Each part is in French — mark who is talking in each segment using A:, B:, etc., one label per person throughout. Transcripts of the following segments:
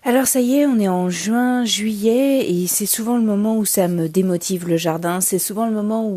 A: Alors ça y est, on est en juin, juillet et c'est souvent le moment où ça me démotive le jardin. C'est souvent le moment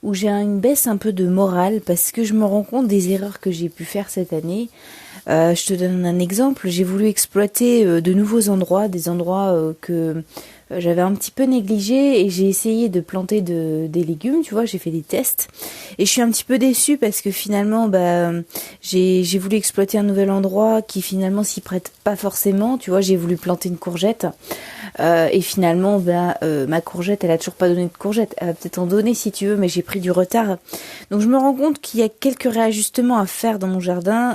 A: où j'ai une baisse un peu de morale parce que je me rends compte des erreurs que j'ai pu faire cette année. Je te donne un exemple. J'ai voulu exploiter de nouveaux endroits, des endroits que j'avais un petit peu négligés et j'ai essayé de planter des légumes, tu vois, j'ai fait des tests et je suis un petit peu déçue parce que finalement j'ai voulu exploiter un nouvel endroit qui finalement s'y prête pas forcément, tu vois, j'ai voulu planter une courgette et finalement ma courgette elle a toujours pas donné de courgette, elle va peut-être en donner si tu veux mais j'ai pris du retard. Donc je me rends compte qu'il y a quelques réajustements à faire dans mon jardin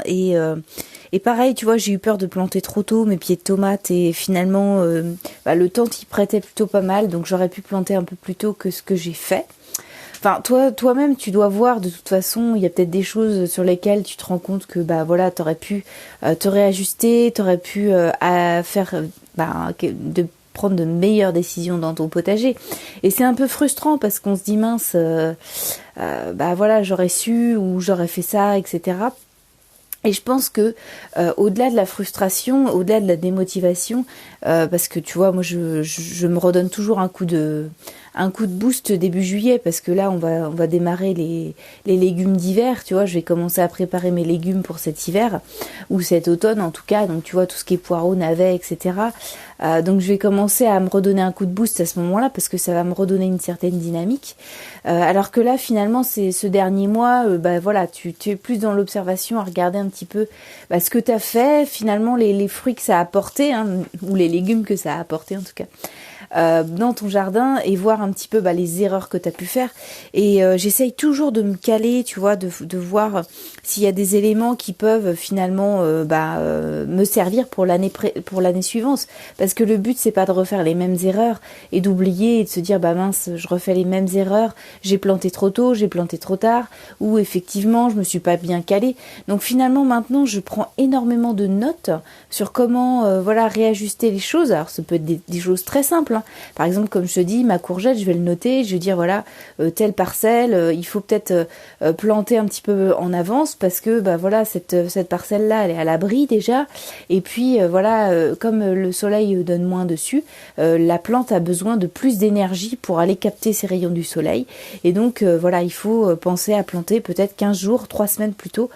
A: et pareil, tu vois, j'ai eu peur de planter trop tôt mes pieds de tomates et finalement, le temps t'y prêtait plutôt pas mal, donc j'aurais pu planter un peu plus tôt que ce que j'ai fait. Enfin, toi-même, tu dois voir de toute façon, il y a peut-être des choses sur lesquelles tu te rends compte que t'aurais pu te réajuster, t'aurais pu faire de prendre de meilleures décisions dans ton potager. Et c'est un peu frustrant parce qu'on se dit mince, j'aurais su ou j'aurais fait ça, etc. Et je pense que au-delà de la frustration, au-delà de la démotivation, parce que tu vois, moi je me redonne toujours un coup de boost début juillet parce que là on va démarrer les légumes d'hiver, tu vois, je vais commencer à préparer mes légumes pour cet hiver ou cet automne en tout cas, donc tu vois tout ce qui est poireaux, navets, etc. Donc je vais commencer à me redonner un coup de boost à ce moment-là parce que ça va me redonner une certaine dynamique. Alors que là finalement c'est ce dernier mois, tu es plus dans l'observation à regarder un petit peu ce que tu as fait, finalement les fruits que ça a apporté, hein, ou les légumes que ça a apporté en tout cas. Dans ton jardin et voir un petit peu les erreurs que tu as pu faire et j'essaye toujours de me caler, tu vois, de voir s'il y a des éléments qui peuvent finalement me servir pour l'année suivante parce que le but c'est pas de refaire les mêmes erreurs et d'oublier et de se dire mince, je refais les mêmes erreurs, j'ai planté trop tôt, j'ai planté trop tard ou effectivement je me suis pas bien calée. Donc finalement maintenant je prends énormément de notes sur comment réajuster les choses. Alors ça peut être des choses très simples, hein. Par exemple, comme je te dis, ma courgette, je vais le noter, je vais dire telle parcelle, il faut peut-être planter un petit peu en avance parce que cette parcelle-là, elle est à l'abri déjà. Et puis comme le soleil donne moins dessus, la plante a besoin de plus d'énergie pour aller capter ces rayons du soleil. Et donc il faut penser à planter peut-être 15 jours, 3 semaines plus tôt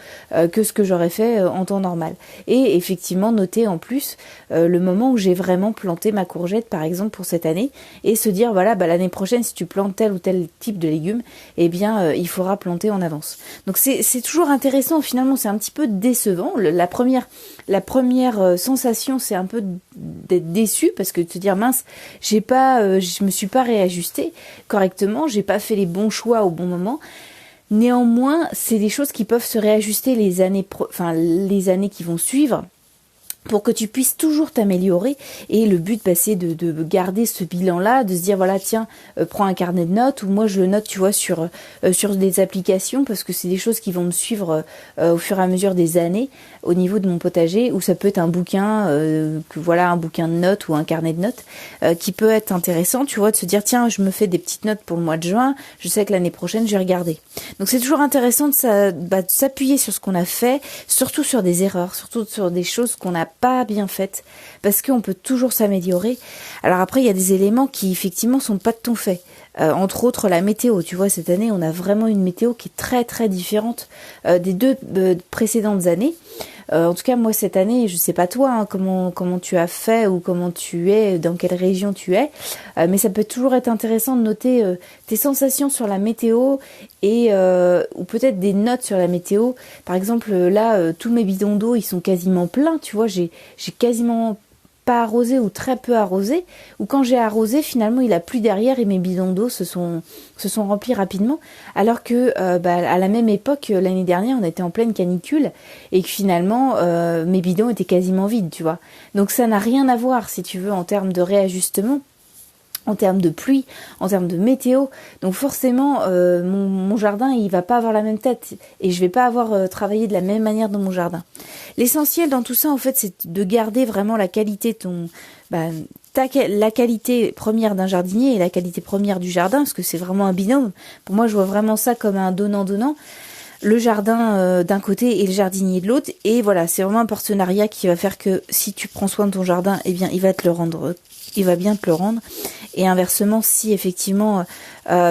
A: que ce que j'aurais fait en temps normal. Et effectivement, noter en plus le moment où j'ai vraiment planté ma courgette, par exemple, pour cette année, et se dire l'année prochaine si tu plantes tel ou tel type de légumes, il faudra planter en avance. Donc c'est toujours intéressant, finalement c'est un petit peu décevant. La première sensation c'est un peu d'être déçu parce que de se dire mince, je me suis pas réajustée correctement, j'ai pas fait les bons choix au bon moment. Néanmoins, c'est des choses qui peuvent se réajuster les années qui vont suivre, pour que tu puisses toujours t'améliorer. Et le but c'est de garder ce bilan là, de se dire tiens, prends un carnet de notes, ou moi je le note, tu vois, sur des applications, parce que c'est des choses qui vont me suivre au fur et à mesure des années au niveau de mon potager, ou ça peut être un bouquin un bouquin de notes ou un carnet de notes qui peut être intéressant, tu vois, de se dire tiens, je me fais des petites notes pour le mois de juin, je sais que l'année prochaine je vais regarder. Donc c'est toujours intéressant de s'appuyer sur ce qu'on a fait, surtout sur des erreurs, surtout sur des choses qu'on n'a pas bien faites, parce qu'on peut toujours s'améliorer. Alors après, il y a des éléments qui effectivement sont pas de ton fait. Entre autres la météo, tu vois, cette année on a vraiment une météo qui est très très différente des deux précédentes années. En tout cas moi cette année, je sais pas toi, hein, comment tu as fait ou comment tu es, dans quelle région tu es, mais ça peut toujours être intéressant de noter tes sensations sur la météo et ou peut-être des notes sur la météo. Par exemple là, tous mes bidons d'eau ils sont quasiment pleins, tu vois, j'ai quasiment pas arrosé ou très peu arrosé, ou quand j'ai arrosé finalement il a plu derrière et mes bidons d'eau se sont remplis rapidement, alors que à la même époque l'année dernière on était en pleine canicule et que finalement mes bidons étaient quasiment vides, tu vois. Donc ça n'a rien à voir si tu veux en termes de réajustement, en termes de pluie, en termes de météo. Donc forcément, mon jardin, il va pas avoir la même tête et je vais pas avoir travaillé de la même manière dans mon jardin. L'essentiel dans tout ça, en fait, c'est de garder vraiment la qualité de la qualité première d'un jardinier et la qualité première du jardin, parce que c'est vraiment un binôme. Pour moi, je vois vraiment ça comme un donnant-donnant. le jardin d'un côté et le jardinier de l'autre. Et voilà, c'est vraiment un partenariat qui va faire que si tu prends soin de ton jardin, eh bien, il va bien te le rendre. Et inversement, si effectivement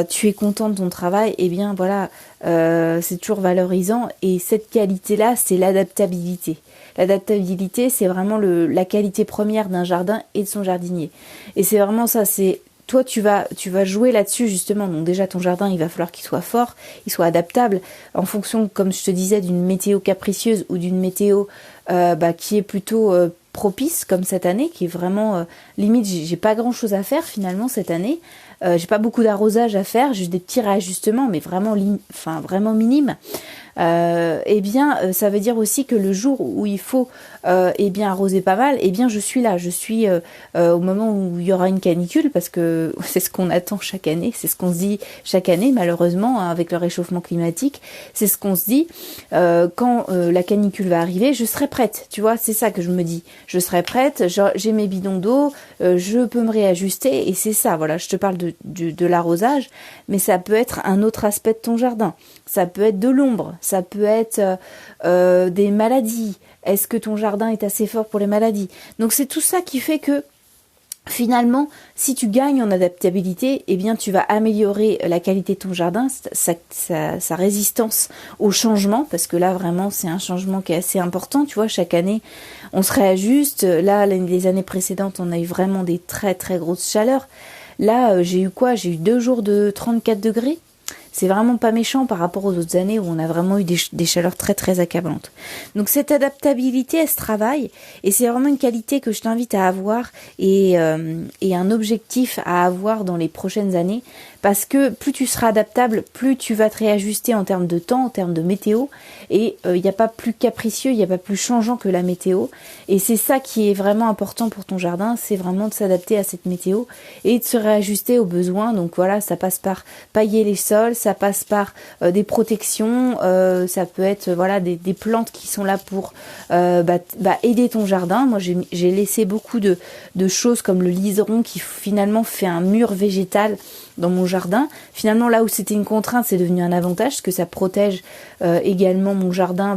A: tu es content de ton travail, eh bien voilà, c'est toujours valorisant. Et cette qualité-là, c'est l'adaptabilité. L'adaptabilité, c'est vraiment la qualité première d'un jardin et de son jardinier. Et c'est vraiment ça, c'est toi tu vas jouer là-dessus justement. Donc déjà ton jardin, il va falloir qu'il soit fort, il soit adaptable en fonction, comme je te disais, d'une météo capricieuse ou d'une météo qui est plutôt propice, comme cette année, qui est vraiment limite, j'ai pas grand chose à faire finalement cette année. J'ai pas beaucoup d'arrosage à faire, juste des petits réajustements, mais vraiment vraiment minimes. Ça veut dire aussi que le jour où il faut arroser pas mal, je suis là, je suis au moment où il y aura une canicule, parce que c'est ce qu'on attend chaque année, c'est ce qu'on se dit chaque année malheureusement, hein, avec le réchauffement climatique, c'est ce qu'on se dit quand la canicule va arriver, je serai prête, tu vois, c'est ça que je me dis, je serai prête, j'ai mes bidons d'eau, je peux me réajuster, et c'est ça, voilà, je te parle de l'arrosage, mais ça peut être un autre aspect de ton jardin, ça peut être de l'ombre, ça peut être des maladies. Est-ce que ton jardin est assez fort pour les maladies? Donc c'est tout ça qui fait que finalement, si tu gagnes en adaptabilité, eh bien tu vas améliorer la qualité de ton jardin, sa résistance au changement, parce que là vraiment c'est un changement qui est assez important, tu vois, chaque année on se réajuste. Là, les années précédentes, on a eu vraiment des très très grosses chaleurs. Là, j'ai eu 2 jours de 34 degrés. C'est vraiment pas méchant par rapport aux autres années où on a vraiment eu des chaleurs très très accablantes. Donc cette adaptabilité, elle se travaille, et c'est vraiment une qualité que je t'invite à avoir et un objectif à avoir dans les prochaines années, parce que plus tu seras adaptable, plus tu vas te réajuster en termes de temps, en termes de météo, et il n'y a pas plus capricieux, il n'y a pas plus changeant que la météo, et c'est ça qui est vraiment important pour ton jardin, c'est vraiment de s'adapter à cette météo et de se réajuster aux besoins. Donc voilà, ça passe par pailler les sols, ça passe par des protections, ça peut être des plantes qui sont là pour aider ton jardin. Moi j'ai laissé beaucoup de choses comme le liseron qui finalement fait un mur végétal dans mon jardin. Finalement, là où c'était une contrainte, c'est devenu un avantage, parce que ça protège également mon jardin.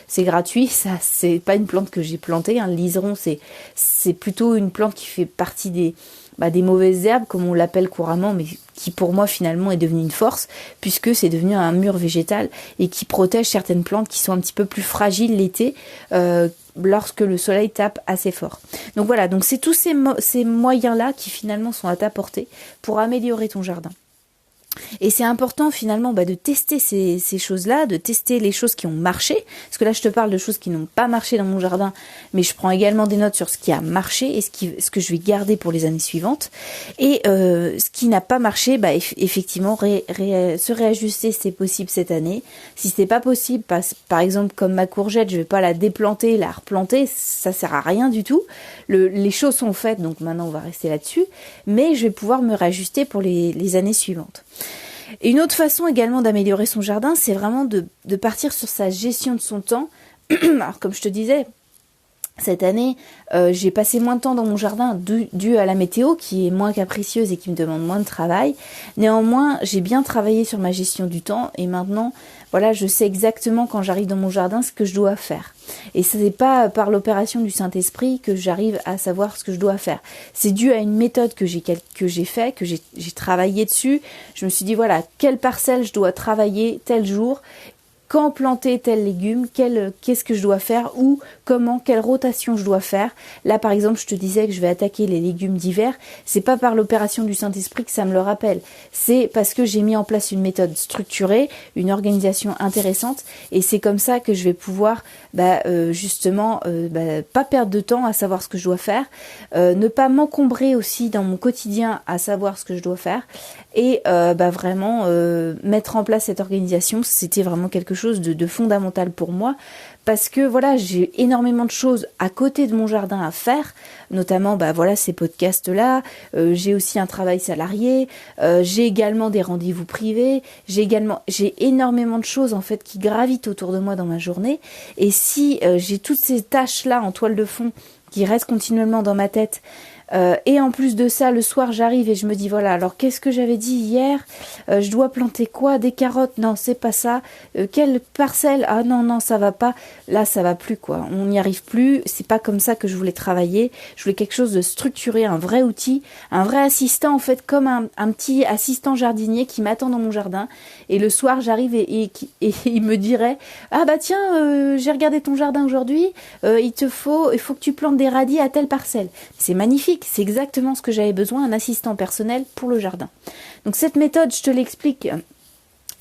A: C'est gratuit, ça c'est pas une plante que j'ai plantée, hein. Le liseron, c'est plutôt une plante qui fait partie des mauvaises herbes, comme on l'appelle couramment, mais qui pour moi finalement est devenue une force, puisque c'est devenu un mur végétal et qui protège certaines plantes qui sont un petit peu plus fragiles l'été, lorsque le soleil tape assez fort. Donc voilà, donc c'est tous ces moyens-là qui finalement sont à ta portée pour améliorer ton jardin. Et c'est important finalement de tester ces choses-là, de tester les choses qui ont marché, parce que là je te parle de choses qui n'ont pas marché dans mon jardin, mais je prends également des notes sur ce qui a marché et ce que je vais garder pour les années suivantes. Et ce qui n'a pas marché, effectivement se réajuster, c'est possible cette année. Si c'est pas possible, par exemple comme ma courgette, je vais pas la déplanter, la replanter, ça sert à rien du tout. Les choses sont faites, donc maintenant on va rester là-dessus, mais je vais pouvoir me réajuster pour les années suivantes. Et une autre façon également d'améliorer son jardin, c'est vraiment de partir sur sa gestion de son temps. Alors comme je te disais, cette année, j'ai passé moins de temps dans mon jardin dû à la météo qui est moins capricieuse et qui me demande moins de travail. Néanmoins, j'ai bien travaillé sur ma gestion du temps, et maintenant, voilà, je sais exactement quand j'arrive dans mon jardin ce que je dois faire. Et ce n'est pas par l'opération du Saint-Esprit que j'arrive à savoir ce que je dois faire. C'est dû à une méthode que j'ai travaillé dessus. Je me suis dit, voilà, quelle parcelle je dois travailler tel jour, quand planter tel légume, qu'est-ce que je dois faire, ou comment, quelle rotation je dois faire. Là, par exemple, je te disais que je vais attaquer les légumes d'hiver. C'est pas par l'opération du Saint-Esprit que ça me le rappelle. C'est parce que j'ai mis en place une méthode structurée, une organisation intéressante, et c'est comme ça que je vais pouvoir, pas perdre de temps à savoir ce que je dois faire, ne pas m'encombrer aussi dans mon quotidien à savoir ce que je dois faire, et vraiment mettre en place cette organisation. C'était vraiment quelque chose de fondamental pour moi, parce que voilà, j'ai énormément de choses à côté de mon jardin à faire, notamment ces podcasts là, j'ai aussi un travail salarié, j'ai également des rendez-vous privés, j'ai énormément de choses en fait qui gravitent autour de moi dans ma journée, et si j'ai toutes ces tâches là en toile de fond qui restent continuellement dans ma tête, Et en plus de ça, le soir, j'arrive et je me dis, voilà, alors qu'est-ce que j'avais dit hier? Je dois planter quoi? Des carottes? Non, c'est pas ça. Quelle parcelle? Ah non, non, ça va pas. Là, ça va plus, quoi. On n'y arrive plus. C'est pas comme ça que je voulais travailler. Je voulais quelque chose de structuré, un vrai outil, un vrai assistant, en fait, comme un petit assistant jardinier qui m'attend dans mon jardin. Et le soir, j'arrive et il me dirait, ah bah tiens, j'ai regardé ton jardin aujourd'hui, il faut que tu plantes des radis à telle parcelle. C'est magnifique, c'est exactement ce que j'avais besoin, un assistant personnel pour le jardin. Donc cette méthode, je te l'explique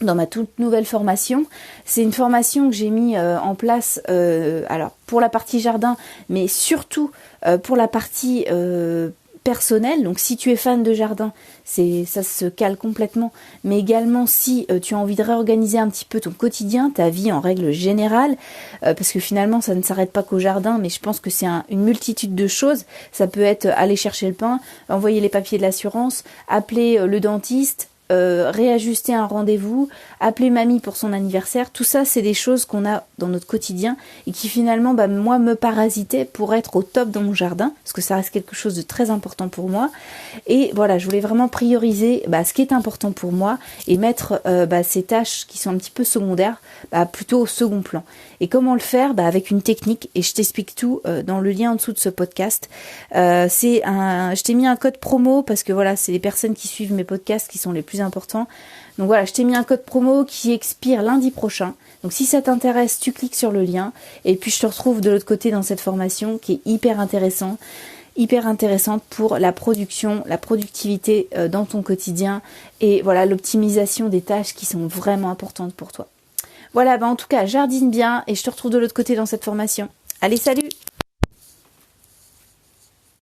A: dans ma toute nouvelle formation. C'est une formation que j'ai mis en place, alors pour la partie jardin, mais surtout pour la partie personnelle. Donc si tu es fan de jardin, ça se cale complètement, mais également si tu as envie de réorganiser un petit peu ton quotidien, ta vie en règle générale, parce que finalement ça ne s'arrête pas qu'au jardin, mais je pense que c'est une multitude de choses. Ça peut être aller chercher le pain, envoyer les papiers de l'assurance, appeler le dentiste, réajuster un rendez-vous, appeler mamie pour son anniversaire, tout ça c'est des choses qu'on a dans notre quotidien et qui finalement moi me parasitaient pour être au top dans mon jardin, parce que ça reste quelque chose de très important pour moi. Et voilà, je voulais vraiment prioriser ce qui est important pour moi et mettre ces tâches qui sont un petit peu secondaires plutôt au second plan. Et comment le faire? Avec une technique, et je t'explique tout dans le lien en dessous de ce podcast. Je t'ai mis un code promo parce que voilà, c'est les personnes qui suivent mes podcasts qui sont les plus importants. Donc voilà, je t'ai mis un code promo qui expire lundi prochain. Donc si ça t'intéresse, tu cliques sur le lien et puis je te retrouve de l'autre côté dans cette formation qui est hyper intéressante pour la production, la productivité dans ton quotidien et voilà l'optimisation des tâches qui sont vraiment importantes pour toi. Voilà, en tout cas, jardine bien et je te retrouve de l'autre côté dans cette formation. Allez, salut!